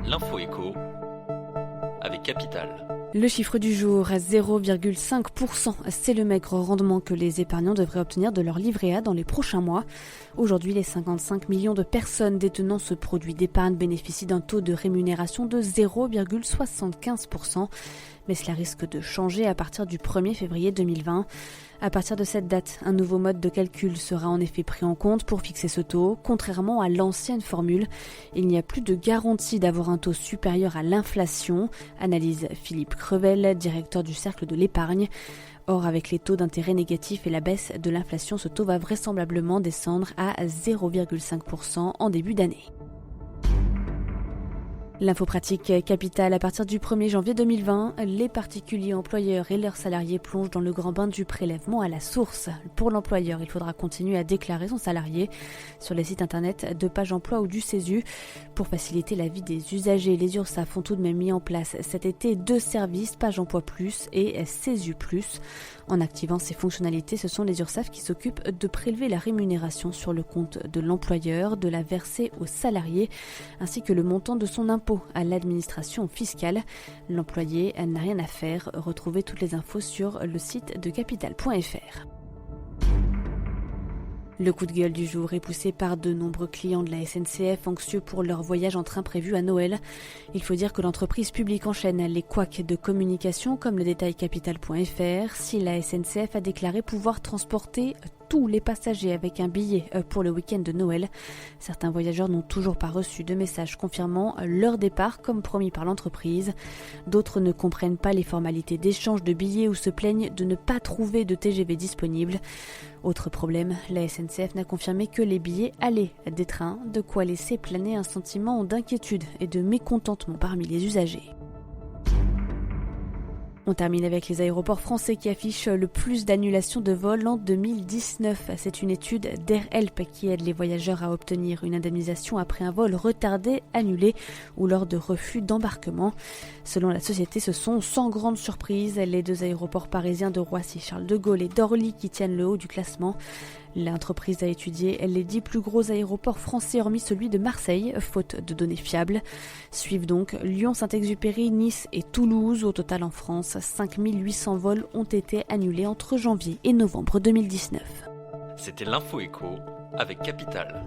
L'info écho avec Capital. Le chiffre du jour, 0,5%, c'est le maigre rendement que les épargnants devraient obtenir de leur livret A dans les prochains mois. Aujourd'hui, les 55 millions de personnes détenant ce produit d'épargne bénéficient d'un taux de rémunération de 0,75%. Mais cela risque de changer à partir du 1er février 2020. À partir de cette date, un nouveau mode de calcul sera en effet pris en compte pour fixer ce taux. Contrairement à l'ancienne formule, il n'y a plus de garantie d'avoir un taux supérieur à l'inflation, analyse Philippe Crevel, directeur du Cercle de l'épargne. Or, avec les taux d'intérêt négatifs et la baisse de l'inflation, ce taux va vraisemblablement descendre à 0,5% en début d'année. L'info pratique Capital, à partir du 1er janvier 2020, les particuliers employeurs et leurs salariés plongent dans le grand bain du prélèvement à la source. Pour l'employeur, il faudra continuer à déclarer son salarié sur les sites internet de Page Emploi ou du CESU. Pour faciliter la vie des usagers, les URSSAF ont tout de même mis en place cet été 2 services, Page Emploi Plus et CESU Plus. En activant ces fonctionnalités, ce sont les URSSAF qui s'occupent de prélever la rémunération sur le compte de l'employeur, de la verser au salarié, ainsi que le montant de son impôt à l'administration fiscale. L'employé n'a rien à faire. Retrouvez toutes les infos sur le site de capital.fr. Le coup de gueule du jour est poussé par de nombreux clients de la SNCF anxieux pour leur voyage en train prévu à Noël. Il faut dire que l'entreprise publique enchaîne les couacs de communication, comme le détaille capital.fr. Si la SNCF a déclaré pouvoir transporter tous les passagers avec un billet pour le week-end de Noël, certains voyageurs n'ont toujours pas reçu de message confirmant leur départ comme promis par l'entreprise. D'autres ne comprennent pas les formalités d'échange de billets ou se plaignent de ne pas trouver de TGV disponible. Autre problème, la SNCF n'a confirmé que les billets allaient des trains, de quoi laisser planer un sentiment d'inquiétude et de mécontentement parmi les usagers. On termine avec les aéroports français qui affichent le plus d'annulations de vols en 2019. C'est une étude d'AirHelp qui aide les voyageurs à obtenir une indemnisation après un vol retardé, annulé ou lors de refus d'embarquement. Selon la société, ce sont sans grande surprise les 2 aéroports parisiens de Roissy-Charles de Gaulle et d'Orly qui tiennent le haut du classement. L'entreprise a étudié les 10 plus gros aéroports français hormis celui de Marseille, faute de données fiables. Suivent donc Lyon, Saint-Exupéry, Nice et Toulouse. Au total en France, 5800 vols ont été annulés entre janvier et novembre 2019. C'était l'info écho avec Capital.